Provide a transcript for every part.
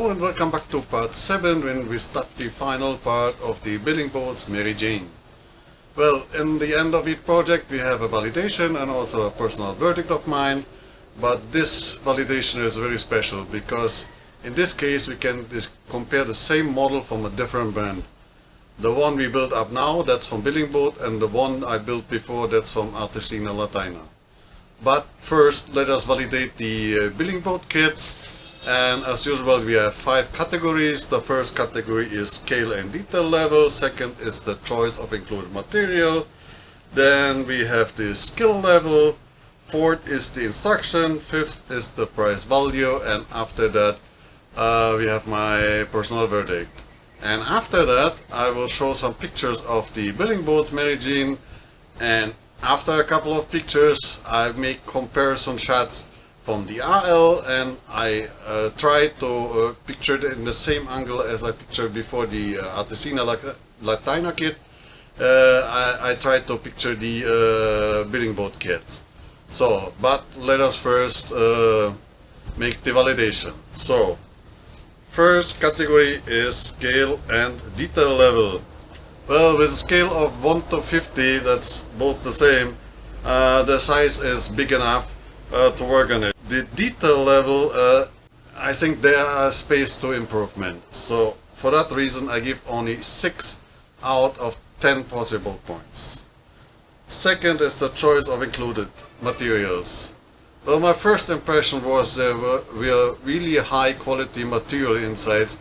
Hello and welcome back to part 7 when we start the final part of the building boards Mary Jane. Well, in the end of each project we have a validation and also a personal verdict of mine, but this validation is very special because in this case we can compare the same model from a different brand. The one we built up now, that's from Building Boat, and the one I built before, that's from Artesania Latina. But first let us validate the Building Boat kits. And as usual we have 5 categories. The first category is scale and detail level, second is the choice of included material, then we have the skill level, fourth is the instruction, fifth is the price value, and after that we have my personal verdict. And after that I will show some pictures of the building boats Mary Jane, and after a couple of pictures I make comparison shots from the RL, and I try to picture it in the same angle as I pictured before the Artesania Latina Kit. I try to picture the building boat kit. So, but let us first make the validation. So, first category is scale and detail level. Well, with a scale of 1 to 50, that's both the same. The size is big enough to work on it. The detail level, I think there is space to improvement. So for that reason I give only 6 out of 10 possible points. Second is the choice of included materials. Well, my first impression was there were really high quality material inside,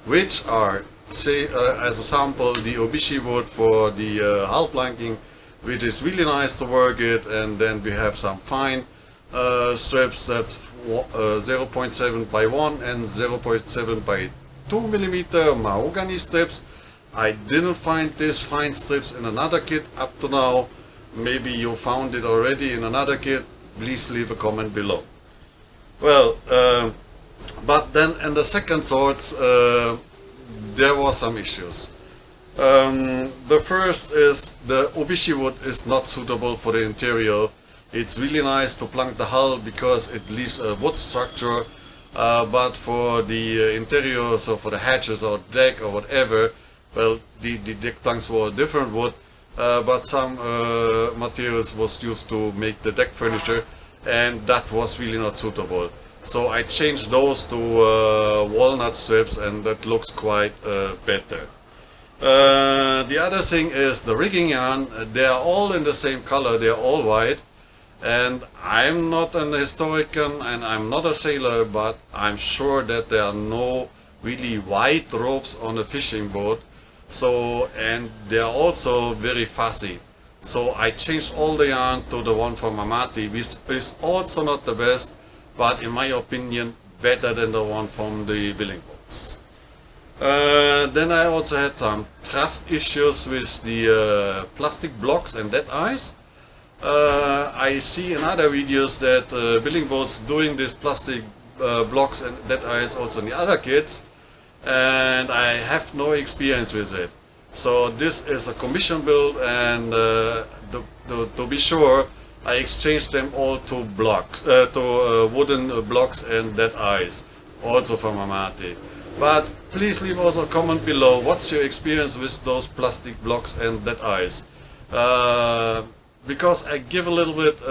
which are, say as a sample, the obishi wood for the hull planking, which is really nice to work it, and then we have some fine strips, that's 0.7 by 1 and 0.7 by 2 millimeter mahogany strips. I didn't find these fine strips in another kit up to now. Maybe you found it already in another kit. Please leave a comment below. Well, but then in the second sorts there was some issues. The first is the obishi wood is not suitable for the interior. It's really nice to plank the hull because it leaves a wood structure, but for the interior, so for the hatches or deck or whatever, well, the deck planks were different wood, but some materials was used to make the deck furniture, and that was really not suitable. So I changed those to walnut strips, and that looks quite better. The other thing is the rigging yarn. They are all in the same color, they are all white. And I'm not an historian and I'm not a sailor, but I'm sure that there are no really white ropes on a fishing boat. So, and they are also very fussy. So I changed all the yarn to the one from Amati, which is also not the best, but in my opinion better than the one from the building boats. Then I also had some trust issues with the plastic blocks and dead eyes. I see in other videos that building boats doing these plastic blocks and dead eyes also in the other kits, and I have no experience with it. So this is a commission build, and to be sure I exchanged them all to blocks, to wooden blocks and dead eyes, also from Amati. But please leave also a comment below what's your experience with those plastic blocks and dead eyes. Because I give a little bit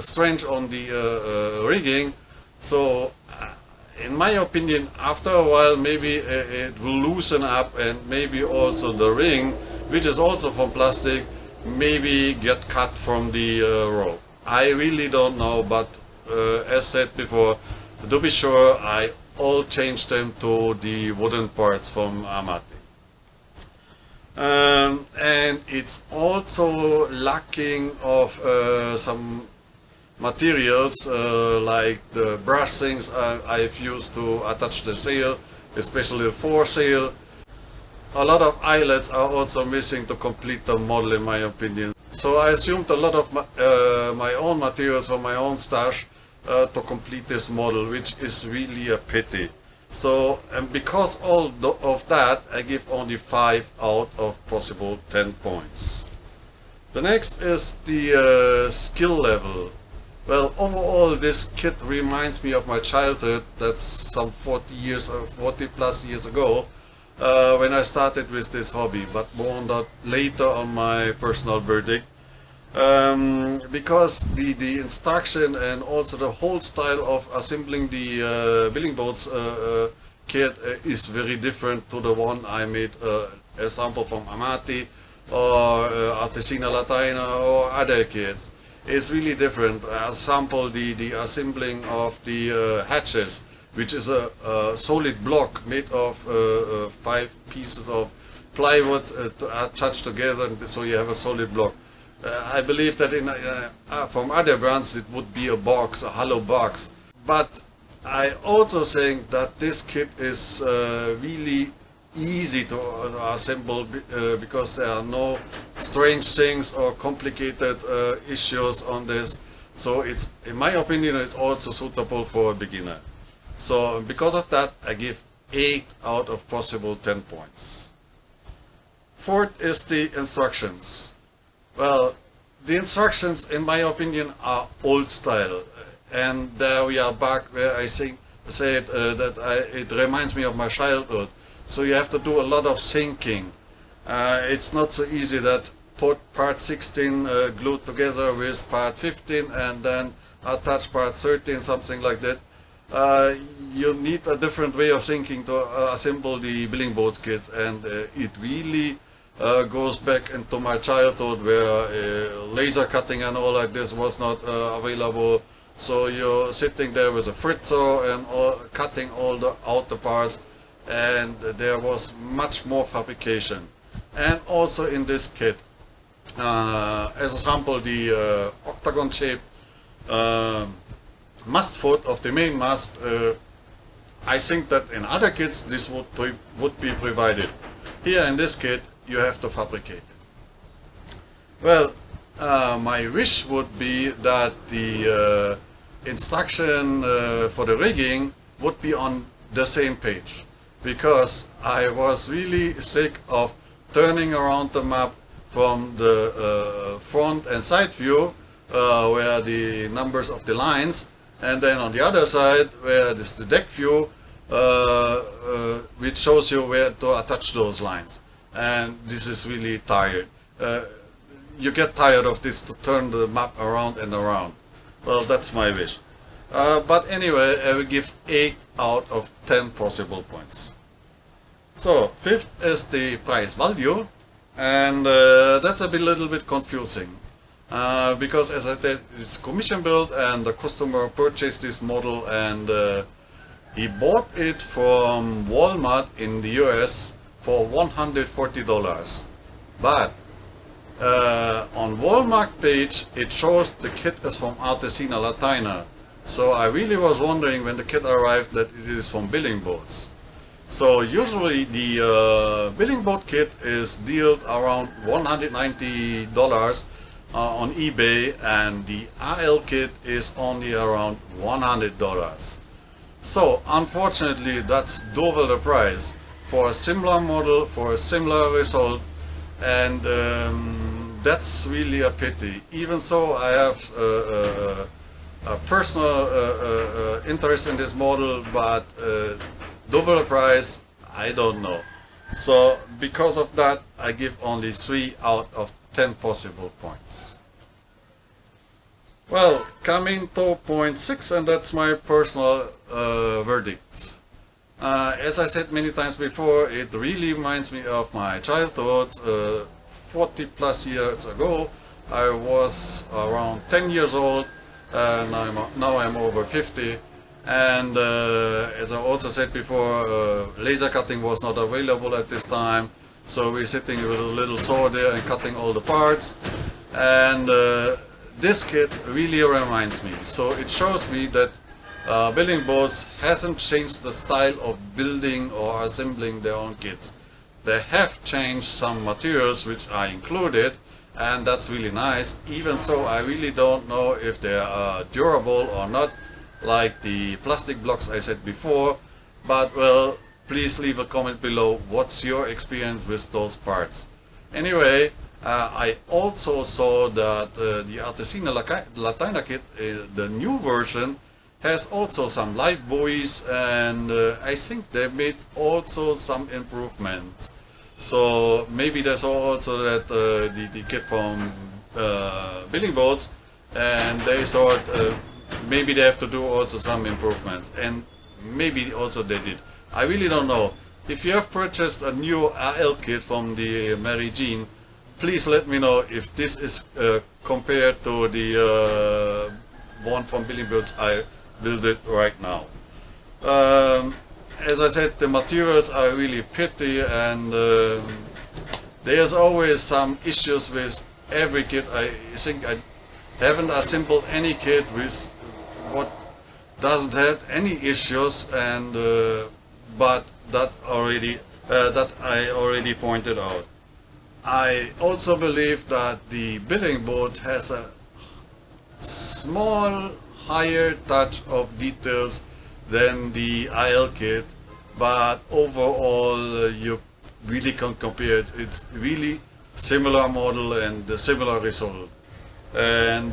strange on the rigging, so in my opinion after a while maybe it will loosen up, and maybe also the ring, which is also from plastic, maybe get cut from the rope. I really don't know, but as said before, to be sure I all changed them to the wooden parts from Amati. And it's also lacking of some materials like the brushings I've used to attach the sail, especially the foresail. A lot of eyelets are also missing to complete the model in my opinion. So I assumed a lot of my own materials from my own stash to complete this model, which is really a pity. So, and because of that, I give only 5 out of possible 10 points. The next is the skill level. Well, overall, this kit reminds me of my childhood. That's some 40 years or 40 plus years ago, when I started with this hobby, but more on that later on my personal verdict. Because the instruction and also the whole style of assembling the billing boats kit is very different to the one I made example from Amati or Artesania Latina or other kits. It's really different. Example, the assembling of the hatches, which is a solid block made of 5 pieces of plywood attached together, so you have a solid block. I believe that from other brands it would be a box, a hollow box. But I also think that this kit is really easy to assemble because there are no strange things or complicated issues on this. So it's, in my opinion, it's also suitable for a beginner. So because of that, I give 8 out of possible 10 points. Fourth is the instructions. Well, the instructions, in my opinion, are old style, and there we are back where I said that it reminds me of my childhood. So you have to do a lot of thinking. It's not so easy that put part 16 glued together with part 15 and then attach part 13, something like that. You need a different way of thinking to assemble the billing boat kit, and it really goes back into my childhood where laser cutting and all like this was not available. So you're sitting there with a fritzer and cutting out the parts, and there was much more fabrication. And also in this kit, as a sample, the octagon shape mast foot of the main mast, I think that in other kits this would be provided. Here in this kit you have to fabricate it. Well, my wish would be that the instruction for the rigging would be on the same page, because I was really sick of turning around the map from the front and side view where the numbers of the lines, and then on the other side where this the deck view which shows you where to attach those lines. And this is really tired. You get tired of this, to turn the map around and around. Well, that's my wish. But anyway, I will give 8 out of 10 possible points. So, fifth is the price value, and that's a little bit confusing. Because as I said, it's commission built and the customer purchased this model, and he bought it from Walmart in the US for $140. But on Walmart page it shows the kit is from Artesania Latina. So I really was wondering when the kit arrived that it is from Billing Boats. So usually the Billing Boat kit is dealt around $190 on eBay, and the AL kit is only around $100. So unfortunately that's double the price for a similar model, for a similar result, and that's really a pity. Even so, I have a personal interest in this model, but double the price, I don't know. So because of that, I give only 3 out of 10 possible points. Well, coming to point 6, and that's my personal verdict. As I said many times before, it really reminds me of my childhood. 40 plus years ago, I was around 10 years old, and now I'm over 50. And as I also said before, laser cutting was not available at this time, so we're sitting with a little saw there and cutting all the parts. And this kit really reminds me. So it shows me that Billing Boats hasn't changed the style of building or assembling their own kits. They have changed some materials which I included, and that's really nice. Even so, I really don't know if they are durable or not, like the plastic blocks I said before. But well, please leave a comment below what's your experience with those parts. Anyway, I also saw that the Artesania Latina Kit, the new version, has also some live buoys, and I think they made also some improvements. So maybe there's also that the kit from Building Boats, and they thought maybe they have to do also some improvements, and maybe also they did. I really don't know. If you have purchased a new AL kit from the Mary Jeanne, please let me know if this is compared to the one from Building Boats I built it right now. As I said, the materials are really pretty, and there's always some issues with every kit. I think I haven't assembled any kit with what doesn't have any issues, and but that I already pointed out. I also believe that the Building Boat has a small higher touch of details than the IL kit, but overall you really can't compare it. It's really similar model and a similar result. And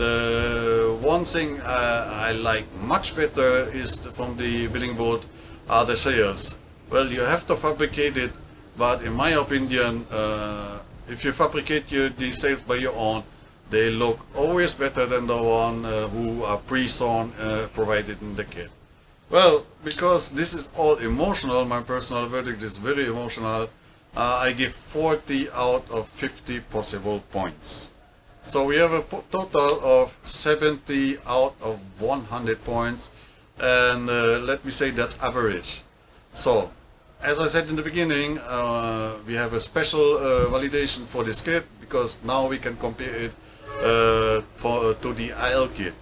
one thing I like much better is from the Building Boat are the sails. Well, you have to fabricate it, but in my opinion, if you fabricate these sails by your own, they look always better than the one who are pre-sewn provided in the kit. Well, because this is all emotional, my personal verdict is very emotional, I give 40 out of 50 possible points. So we have a total of 70 out of 100 points, and let me say that's average. So, as I said in the beginning, we have a special validation for this kit, because now we can compare it to the IL kit.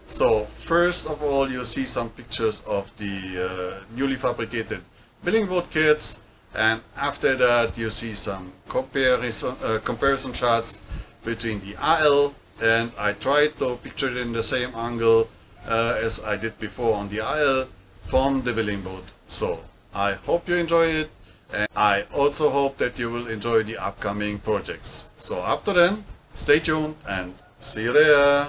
So first of all, you see some pictures of the newly fabricated Building Boat kits, and after that you see some comparison charts between the IL, and I tried to picture it in the same angle as I did before on the IL from the Building Boat. So I hope you enjoy it, and I also hope that you will enjoy the upcoming projects. So up to then, stay tuned and see you there.